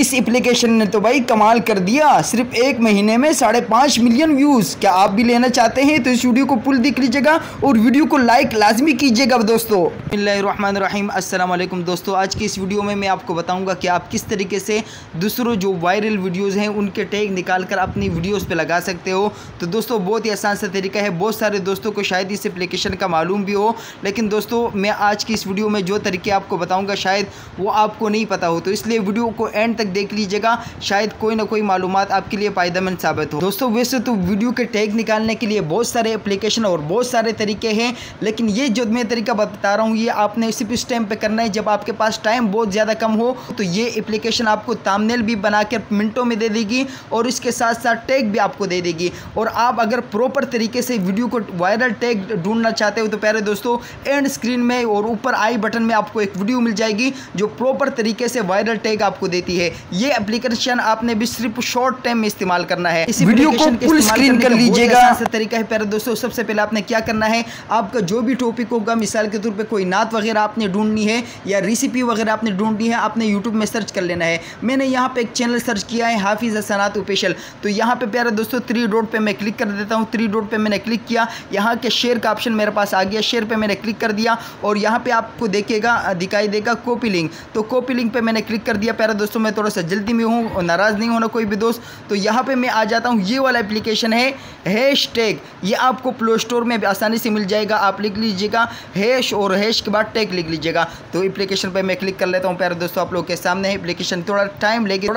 इस एप्लीकेशन ने तो भाई कमाल कर दिया, सिर्फ एक महीने में 5.5 मिलियन व्यूज़। क्या आप भी लेना चाहते हैं तो इस वीडियो को फुल देख लीजिएगा और वीडियो को लाइक लाजमी कीजिएगा दोस्तों। बिस्मिल्लाहिर्रहमानिर्रहीम, अस्सलाम वालेकुम दोस्तों। आज की इस वीडियो में मैं आपको बताऊंगा कि आप किस तरीके से दूसरों जो वायरल वीडियोज़ हैं उनके टैग निकाल कर अपनी वीडियोज़ पर लगा सकते हो। तो दोस्तों बहुत ही आसान सा तरीका है, बहुत सारे दोस्तों को शायद इस एप्लीकेशन का मालूम भी हो, लेकिन दोस्तों मैं आज की इस वीडियो में जो तरीके आपको बताऊँगा शायद वो आपको नहीं पता हो, तो इसलिए वीडियो को एंड तक देख लीजिएगा, शायद कोई ना कोई मालूमात आपके लिए फ़ायदेमंद साबित हो। दोस्तों वैसे तो वीडियो के टैग निकालने के लिए बहुत सारे एप्लीकेशन और बहुत सारे तरीके हैं, लेकिन ये जो मैं तरीका बता रहा हूँ ये आपने सिर्फ इस टाइम पे करना है जब आपके पास टाइम बहुत ज़्यादा कम हो। तो ये एप्लीकेशन आपको थंबनेल भी बना कर मिनटों में दे देगी और इसके साथ साथ टैग भी आपको दे देगी। और आप अगर प्रॉपर तरीके से वीडियो को वायरल टैग ढूंढना चाहते हो तो प्यारे दोस्तों एंड स्क्रीन में और ऊपर आई बटन में आपको एक वीडियो मिल जाएगी जो प्रॉपर तरीके से वायरल टैग आपको देती है। ये एप्लीकेशन आपने भी सिर्फ शॉर्ट टाइम में इस्तेमाल करना है। इस वीडियो को फुल स्क्रीन कर लीजिएगा। ऐसा तरीका है प्यारे दोस्तों, सबसे पहले आपने क्या करना है, आपका जो भी टॉपिक होगा, मिसाल के तौर पे कोई नात वगैरह आपने ढूंढनी है या रेसिपी वगैरह आपने ढूंढनी है, आपने यूट्यूब में सर्च कर लेना है। मैंने यहाँ पे एक चैनल सर्च किया है हाफिज़ हसनात ऑफिशियल। तो यहाँ पे प्यारे दोस्तों 3 डॉट पे मैं क्लिक कर देता हूँ। 3 डॉट पे मैंने क्लिक किया, यहाँ के शेयर का ऑप्शन मेरे पास आ गया, शेयर पे मैंने क्लिक कर दिया और यहाँ पे आपको दिखाई देगा कॉपी लिंक। तो कॉपी लिंक पे मैंने क्लिक कर दिया। प्यारे दोस्तों मैं थोड़ा सा जल्दी में हूँ और नाराज़ नहीं होना कोई भी दोस्त। तो यहाँ पे मैं आ जाता हूँ, ये वाला एप्लीकेशन है हैशटैग, ये आपको प्ले स्टोर में आसानी से मिल जाएगा। आप लिख लीजिएगा हैश और हैश के बाद टैग लिख लीजिएगा। तो एप्लीकेशन पे मैं क्लिक कर लेता हूँ। प्यारे दोस्तों आप लोग के सामने है एप्लीकेशन, थोड़ा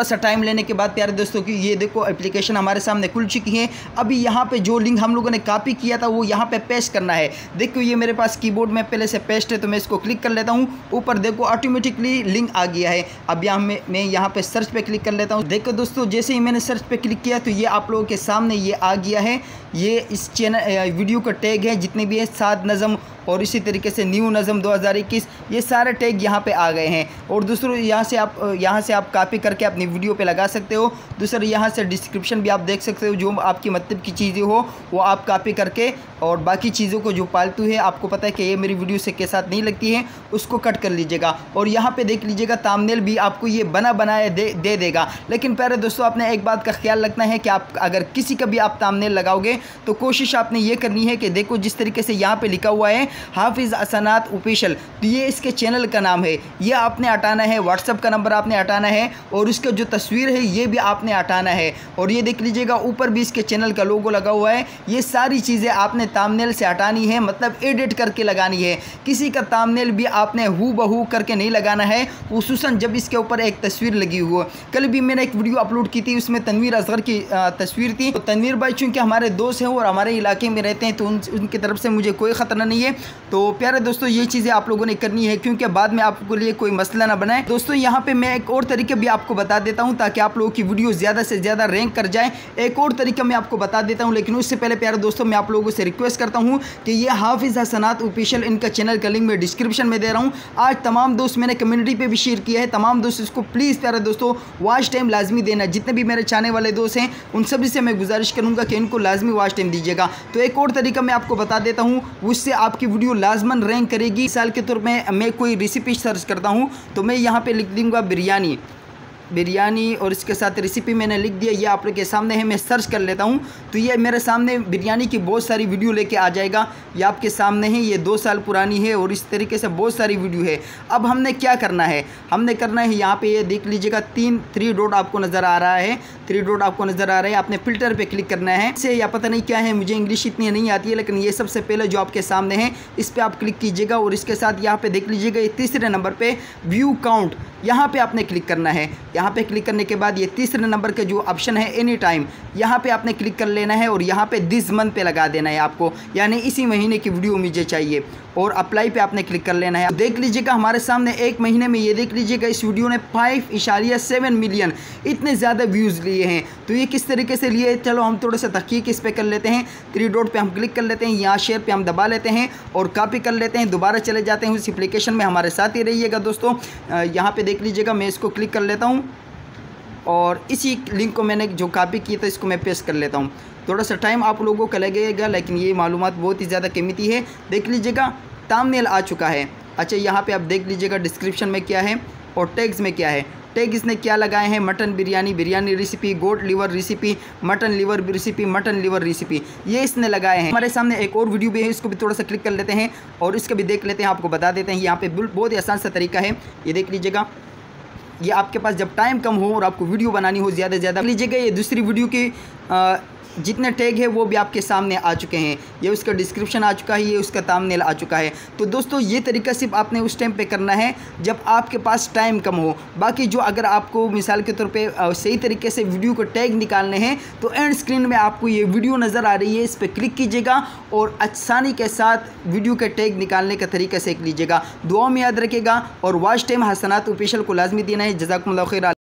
सा टाइम लेने के बाद प्यारे दोस्तों की ये देखो एप्लीकेशन हमारे सामने खुल चुकी है। अभी यहाँ पे जो लिंक हम लोगों ने कॉपी किया था वो यहाँ पे पेस्ट करना है। देखो ये मेरे पास कीबोर्ड में पहले से पेस्ट है, तो मैं इसको क्लिक कर लेता हूँ। ऊपर देखो ऑटोमेटिकली लिंक आ गया है। अब मैं यहाँ पे सर्च पे क्लिक कर लेता हूँ। देखो दोस्तों जैसे ही मैंने सर्च पे क्लिक किया तो ये आप लोगों के सामने ये आ गया है। ये इस चैनल वीडियो का टैग है, जितने भी है साद नज़म और इसी तरीके से न्यू नज़म 2021, ये सारे टैग यहाँ पे आ गए हैं। और दूसरों यहाँ से आप कॉपी करके अपनी वीडियो पे लगा सकते हो। दूसरा यहाँ से डिस्क्रिप्शन भी आप देख सकते हो, जो आपकी मतलब की चीज़ें हो वो आप कॉपी करके, और बाकी चीज़ों को जो पालतू है आपको पता है कि ये मेरी वीडियो से के साथ नहीं लगती है उसको कट कर लीजिएगा। और यहाँ पर देख लीजिएगा थंबनेल भी आपको ये बनाया दे देगा। लेकिन प्यारे दोस्तों आपने एक बात का ख्याल रखना है कि आप अगर किसी का भी आप थंबनेल लगाओगे तो कोशिश आपने ये करनी है कि देखो जिस तरीके से यहाँ पे लिखा हुआ है हाफिज़ हसनात ऑफिशियल, तो ये इसके चैनल का नाम है, ये आपने हटाना है। व्हाट्सअप का नंबर आपने हटाना है और उसका जो तस्वीर है ये भी आपने हटाना है। और ये देख लीजिएगा ऊपर भी इसके चैनल का लोगो लगा हुआ है। ये सारी चीज़ें आपने थंबनेल से हटानी है, मतलब एडिट करके लगानी है। किसी का थंबनेल भी आपने हूबहू करके नहीं लगाना है, खुसूसन जब इसके ऊपर एक तस्वीर लगी हुई हो। कल भी मैंने एक वीडियो अपलोड की थी, उसमें तनवीर असगर की तस्वीर थी। तो तनवीर भाई चूँकि हमारे दोस्त हैं और हमारे इलाके में रहते हैं तो उनकी तरफ से मुझे कोई ख़तरा नहीं है। तो प्यारे दोस्तों ये चीज़ें आप लोगों ने करनी है क्योंकि बाद में आपके लिए कोई मसला ना बनाए। दोस्तों यहाँ पे मैं एक और तरीका भी आपको बता देता हूँ ताकि आप लोगों की वीडियो ज़्यादा से ज़्यादा रैंक कर जाए। एक और तरीका मैं आपको बता देता हूँ, लेकिन उससे पहले प्यारे दोस्तों मैं आप लोगों से रिक्वेस्ट करता हूँ कि ये हाफिज़ हसनात ऑफिशियल, इनका चैनल का लिंक मैं डिस्क्रिप्शन में दे रहा हूँ। आज तमाम दोस्त मैंने कम्युनिटी पर भी शेयर किया है, तमाम दोस्त इसको प्लीज़ प्यारे दोस्तों वॉच टाइम लाजमी देना। जितने भी मेरे चाहने वाले दोस्त हैं उन सभी से मैं गुजारिश करूँगा कि इनको लाजमी वॉच टाइम दीजिएगा। तो एक और तरीका मैं आपको बता देता हूँ, उससे आपकी वीडियो लाजमन रैंक करेगी। मिसाल के तौर पे मैं कोई रेसिपी सर्च करता हूँ तो मैं यहाँ पे लिख दूँगा बिरयानी और इसके साथ रेसिपी मैंने लिख दिया, ये आप लोग के सामने है। मैं सर्च कर लेता हूँ तो ये मेरे सामने बिरयानी की बहुत सारी वीडियो लेके आ जाएगा। ये आपके सामने है, ये 2 साल पुरानी है और इस तरीके से बहुत सारी वीडियो है। अब हमने क्या करना है, यहाँ पे ये देख लीजिएगा 3 डॉट आपको नज़र आ रहा है। 3 डॉट आपको नज़र आ रहा है, आपने फ़िल्टर पे क्लिक करना है। इससे या पता नहीं क्या है, मुझे इंग्लिश इतनी नहीं आती है, लेकिन ये सबसे पहले जो आपके सामने है इस पर आप क्लिक कीजिएगा। और इसके साथ यहाँ पे देख लीजिएगा ये तीसरे नंबर पे व्यू काउंट, यहाँ पे आपने क्लिक करना है। यहाँ पे क्लिक करने के बाद ये तीसरे नंबर का जो ऑप्शन है एनी टाइम, यहाँ पे आपने क्लिक कर लेना है और यहाँ पे दिस मंथ पे लगा देना है आपको, यानी इसी महीने की वीडियो मुझे चाहिए। और अप्लाई पे आपने क्लिक कर लेना है। देख लीजिएगा हमारे सामने एक महीने में ये देख लीजिएगा इस वीडियो ने 5.7 मिलियन इतने ज़्यादा व्यूज़ लिए हैं। तो ये किस तरीके से लिए, चलो हम थोड़ा सा तहकीक इस पर कर लेते हैं। 3 डॉट पे हम क्लिक कर लेते हैं, यहाँ शेयर पे हम दबा लेते हैं और कॉपी कर लेते हैं। दोबारा चले जाते हैं उस एप्लीकेशन में, हमारे साथ ही रहिएगा दोस्तों। यहाँ पर देख लीजिएगा मैं इसको क्लिक कर लेता हूँ और इसी लिंक को मैंने जो कॉपी की था इसको मैं पेस्ट कर लेता हूँ। थोड़ा सा टाइम आप लोगों को लगेगा, लेकिन ये मालूमात बहुत ही ज़्यादा कीमती है। देख लीजिएगा थंबनेल आ चुका है। अच्छा यहाँ पे आप देख लीजिएगा डिस्क्रिप्शन में क्या है और टैग्स में क्या है। टैग इसने क्या लगाए हैं, mutton biryani, biryani recipe, goat liver recipe, mutton liver recipe, mutton liver recipe, ये इसने लगाए हैं। हमारे सामने एक और वीडियो भी है, इसको भी थोड़ा सा क्लिक कर लेते हैं और इसका भी देख लेते हैं, आपको बता देते हैं। यहाँ पे बहुत ही आसान सा तरीका है, ये देख लीजिएगा। ये आपके पास जब टाइम कम हो और आपको वीडियो बनानी हो ज़्यादा से ज़्यादा, लीजिएगा ये दूसरी वीडियो की जितने टैग है वो भी आपके सामने आ चुके हैं। ये उसका डिस्क्रिप्शन आ चुका है, ये उसका थंबनेल आ चुका है। तो दोस्तों ये तरीका सिर्फ आपने उस टाइम पे करना है जब आपके पास टाइम कम हो। बाकी जो अगर आपको मिसाल के तौर पे सही तरीके से वीडियो को टैग निकालने हैं तो एंड स्क्रीन में आपको ये वीडियो नज़र आ रही है, इस पर क्लिक कीजिएगा और आसानी के साथ वीडियो के टैग निकालने का तरीका सीख लीजिएगा। दुआ में याद रखिएगा और वॉच टाइम हसनात ऑफिशियल को लाजमी देना है। जज़ाकुमुल्लाह खैर।